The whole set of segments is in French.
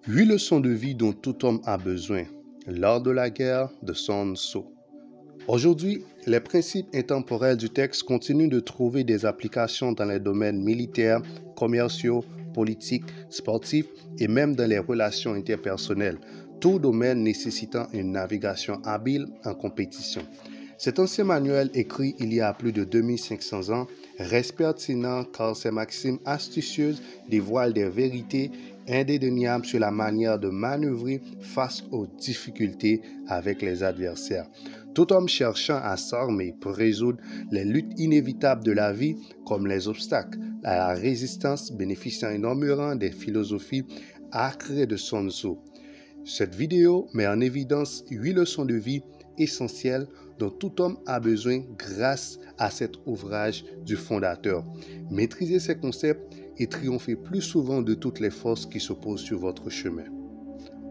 8 leçons de vie dont tout homme a besoin. L'art de la guerre de Sun Tzu. Aujourd'hui, les principes intemporels du texte continuent de trouver des applications dans les domaines militaires, commerciaux, politiques, sportifs et même dans les relations interpersonnelles, tout domaine nécessitant une navigation habile en compétition. Cet ancien manuel écrit il y a plus de 2500 ans reste pertinent car ses maximes astucieuses dévoilent des vérités indéniables sur la manière de manœuvrer face aux difficultés avec les adversaires. Tout homme cherchant à s'armer pour résoudre les luttes inévitables de la vie, comme les obstacles à la résistance, bénéficiant énormément des philosophies acrées de Sun Tzu. Cette vidéo met en évidence 8 leçons de vie essentielles dont tout homme a besoin grâce à cet ouvrage du fondateur. Maîtrisez ces concepts et triomphez plus souvent de toutes les forces qui s'opposent sur votre chemin.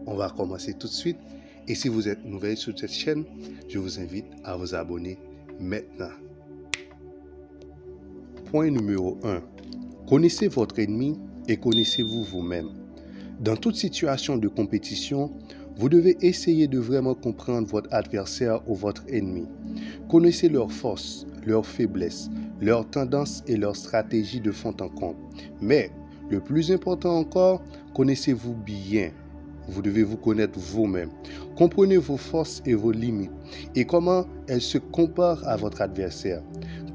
On va commencer tout de suite et si vous êtes nouvelle sur cette chaîne, je vous invite à vous abonner maintenant. Point numéro 1. Connaissez votre ennemi et connaissez-vous vous-même. Dans toute situation de compétition, vous devez essayer de vraiment comprendre votre adversaire ou votre ennemi. Connaissez leurs forces, leurs faiblesses, leurs tendances et leurs stratégies de fond en comble. Mais, le plus important encore, connaissez-vous bien. Vous devez vous connaître vous-même. Comprenez vos forces et vos limites et comment elles se comparent à votre adversaire.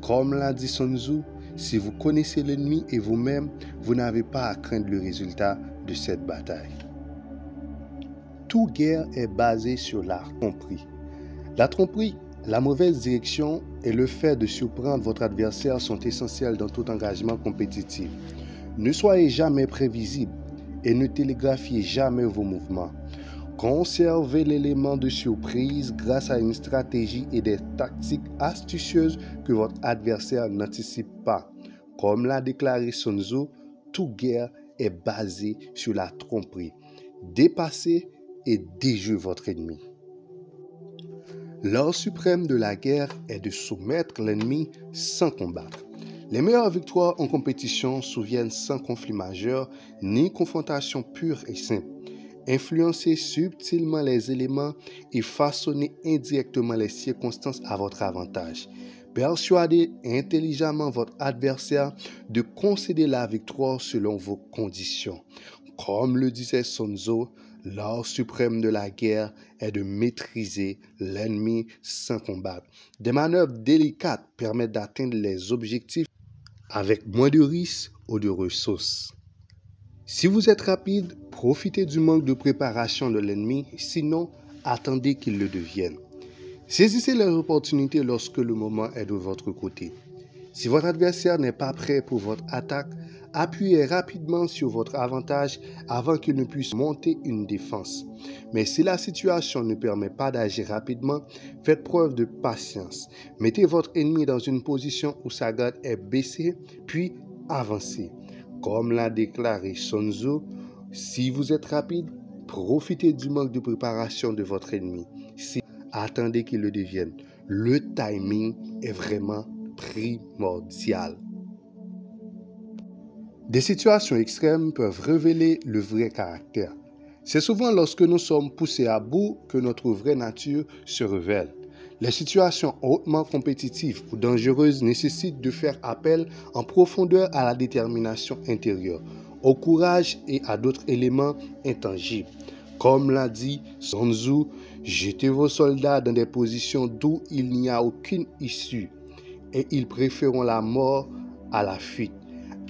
Comme l'a dit Sun Tzu, si vous connaissez l'ennemi et vous-même, vous n'avez pas à craindre le résultat de cette bataille. Toute guerre est basée sur la tromperie. La tromperie, la mauvaise direction et le fait de surprendre votre adversaire sont essentiels dans tout engagement compétitif. Ne soyez jamais prévisible et ne télégraphiez jamais vos mouvements. Conservez l'élément de surprise grâce à une stratégie et des tactiques astucieuses que votre adversaire n'anticipe pas. Comme l'a déclaré Sun Tzu, toute guerre est basée sur la tromperie. Dépassez et déjouez votre ennemi. L'art suprême de la guerre est de soumettre l'ennemi sans combattre. Les meilleures victoires en compétition surviennent sans conflit majeur ni confrontation pure et simple. Influencez subtilement les éléments et façonnez indirectement les circonstances à votre avantage. Persuadez intelligemment votre adversaire de concéder la victoire selon vos conditions. Comme le disait Sun Tzu, l'art suprême de la guerre est de maîtriser l'ennemi sans combattre. Des manœuvres délicates permettent d'atteindre les objectifs avec moins de risques ou de ressources. Si vous êtes rapide, profitez du manque de préparation de l'ennemi, sinon attendez qu'il le devienne. Saisissez les opportunités lorsque le moment est de votre côté. Si votre adversaire n'est pas prêt pour votre attaque, appuyez rapidement sur votre avantage avant qu'il ne puisse monter une défense. Mais si la situation ne permet pas d'agir rapidement, faites preuve de patience. Mettez votre ennemi dans une position où sa garde est baissée, puis avancez. Comme l'a déclaré Sun Tzu, si vous êtes rapide, profitez du manque de préparation de votre ennemi. Attendez qu'il le devienne. Le timing est vraiment primordial. Des situations extrêmes peuvent révéler le vrai caractère. C'est souvent lorsque nous sommes poussés à bout que notre vraie nature se révèle. Les situations hautement compétitives ou dangereuses nécessitent de faire appel en profondeur à la détermination intérieure, au courage et à d'autres éléments intangibles. Comme l'a dit Sun Tzu, jetez vos soldats dans des positions d'où il n'y a aucune issue et ils préféreront la mort à la fuite.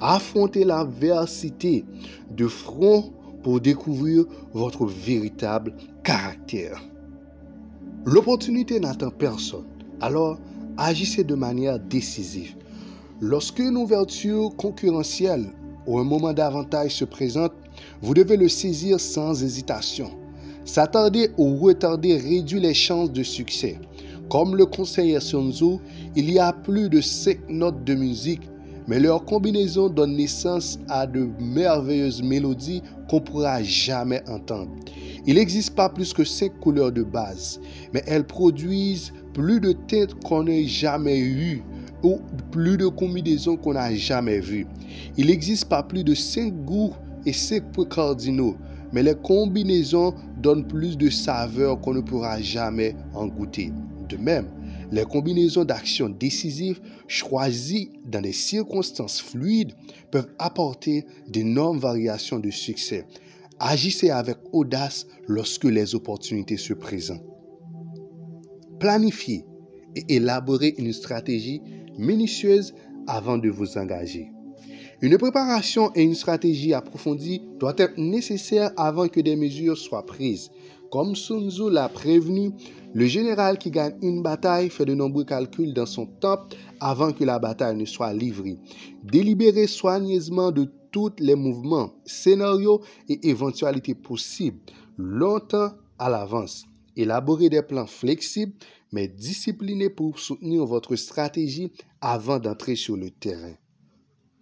Affrontez l'adversité de front pour découvrir votre véritable caractère. L'opportunité n'attend personne, alors agissez de manière décisive. Lorsque une ouverture concurrentielle ou un moment d'avantage se présente, vous devez le saisir sans hésitation. S'attarder ou retarder réduit les chances de succès. Comme le conseillait Sun Tzu, il y a plus de 5 notes de musique, mais leur combinaison donne naissance à de merveilleuses mélodies qu'on ne pourra jamais entendre. Il n'existe pas plus que 5 couleurs de base, mais elles produisent plus de teintes qu'on n'ait jamais eues ou plus de combinaisons qu'on n'a jamais vues. Il n'existe pas plus de 5 goûts et 5 points cardinaux, mais les combinaisons donnent plus de saveur qu'on ne pourra jamais en goûter. De même, les combinaisons d'actions décisives choisies dans des circonstances fluides peuvent apporter d'énormes variations de succès. Agissez avec audace lorsque les opportunités se présentent. Planifiez et élaborez une stratégie minutieuse avant de vous engager. Une préparation et une stratégie approfondie doivent être nécessaires avant que des mesures soient prises. Comme Sun Tzu l'a prévenu, le général qui gagne une bataille fait de nombreux calculs dans son temple avant que la bataille ne soit livrée. Délibérez soigneusement de tous les mouvements, scénarios et éventualités possibles, longtemps à l'avance. Élaborez des plans flexibles, mais disciplinés pour soutenir votre stratégie avant d'entrer sur le terrain.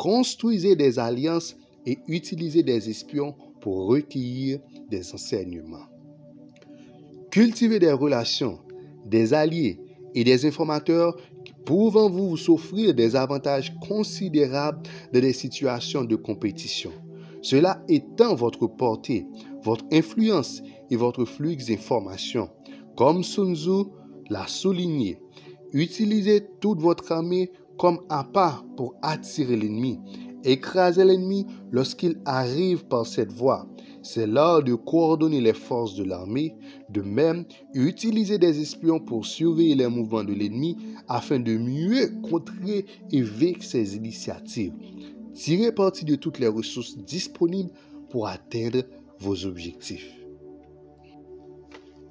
Construisez des alliances et utilisez des espions pour recueillir des enseignements. Cultivez des relations, des alliés et des informateurs pouvant vous offrir des avantages considérables dans des situations de compétition. Cela étend votre portée, votre influence et votre flux d'informations. Comme Sun Tzu l'a souligné, utilisez toute votre armée comme appât pour attirer l'ennemi. Écrasez l'ennemi lorsqu'il arrive par cette voie. C'est l'heure de coordonner les forces de l'armée. De même, utilisez des espions pour surveiller les mouvements de l'ennemi afin de mieux contrer et vaincre ses initiatives. Tirez parti de toutes les ressources disponibles pour atteindre vos objectifs.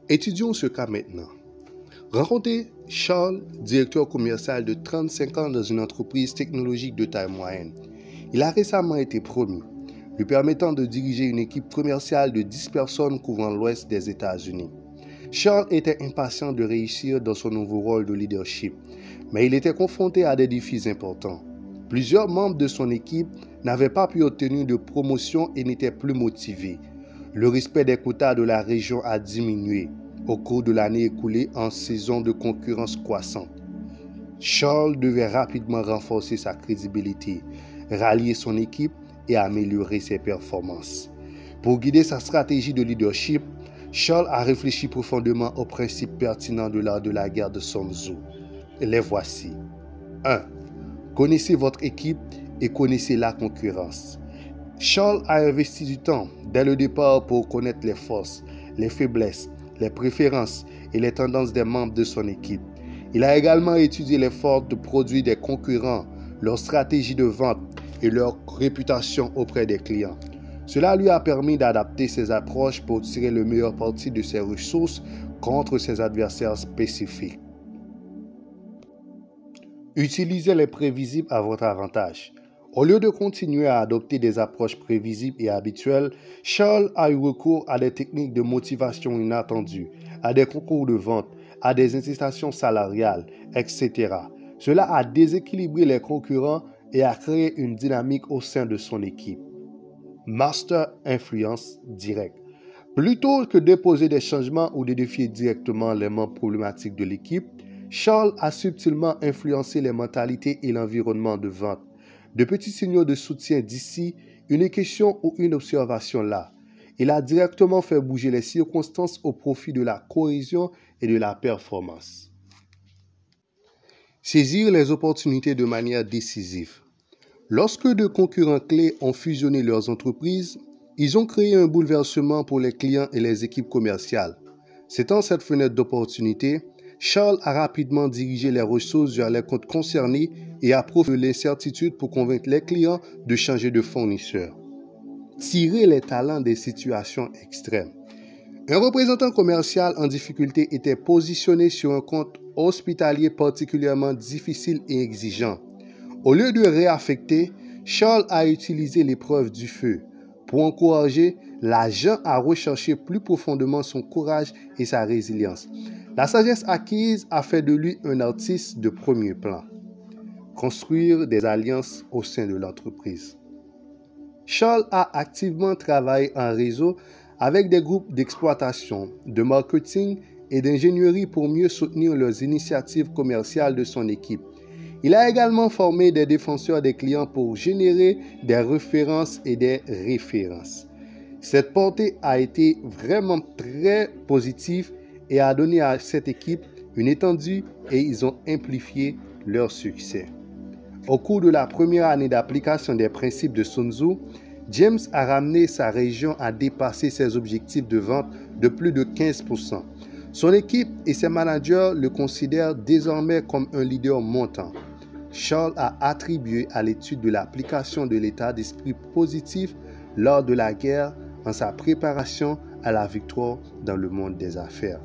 Étudions ce cas maintenant. Rencontrez Charles, directeur commercial de 35 ans dans une entreprise technologique de taille moyenne. Il a récemment été promu, lui permettant de diriger une équipe commerciale de 10 personnes couvrant l'ouest des États-Unis. Charles était impatient de réussir dans son nouveau rôle de leadership, mais il était confronté à des défis importants. Plusieurs membres de son équipe n'avaient pas pu obtenir de promotion et n'étaient plus motivés. Le respect des quotas de la région a diminué au cours de l'année écoulée en saison de concurrence croissante. Charles devait rapidement renforcer sa crédibilité, rallier son équipe et améliorer ses performances. Pour guider sa stratégie de leadership, Charles a réfléchi profondément aux principes pertinents de l'art de la guerre de Sun Tzu. Les voici. 1. Connaissez votre équipe et connaissez la concurrence. Charles a investi du temps dès le départ pour connaître les forces, les faiblesses, les préférences et les tendances des membres de son équipe. Il a également étudié les forces de produits des concurrents, leur stratégie de vente et leur réputation auprès des clients. Cela lui a permis d'adapter ses approches pour tirer le meilleur parti de ses ressources contre ses adversaires spécifiques. Utilisez l'imprévisible à votre avantage. Au lieu de continuer à adopter des approches prévisibles et habituelles, Charles a eu recours à des techniques de motivation inattendues, à des concours de vente, à des incitations salariales, etc. Cela a déséquilibré les concurrents et a créé une dynamique au sein de son équipe. Master influence directe. Plutôt que d'imposer des changements ou de défier directement les membres problématiques de l'équipe, Charles a subtilement influencé les mentalités et l'environnement de vente. De petits signaux de soutien d'ici, une question ou une observation là. Il a directement fait bouger les circonstances au profit de la cohésion et de la performance. Saisir les opportunités de manière décisive. Lorsque deux concurrents clés ont fusionné leurs entreprises, ils ont créé un bouleversement pour les clients et les équipes commerciales. C'est en cette fenêtre d'opportunité, Charles a rapidement dirigé les ressources vers les comptes concernés et a profité de l'incertitude pour convaincre les clients de changer de fournisseur. Tirer les talents des situations extrêmes. Un représentant commercial en difficulté était positionné sur un compte hospitalier particulièrement difficile et exigeant. Au lieu de réaffecter, Charles a utilisé l'épreuve du feu. Pour encourager l'agent à rechercher plus profondément son courage et sa résilience. La sagesse acquise a fait de lui un artiste de premier plan. Construire des alliances au sein de l'entreprise. Charles a activement travaillé en réseau avec des groupes d'exploitation, de marketing et d'ingénierie pour mieux soutenir les initiatives commerciales de son équipe. Il a également formé des défenseurs des clients pour générer des références et des références. Cette portée a été vraiment très positive et a donné à cette équipe une étendue et ils ont amplifié leur succès. Au cours de la première année d'application des principes de Sun Tzu, James a ramené sa région à dépasser ses objectifs de vente de plus de 15%. Son équipe et ses managers le considèrent désormais comme un leader montant. Charles a attribué à l'étude de l'application de l'état d'esprit positif lors de la guerre en sa préparation à la victoire dans le monde des affaires.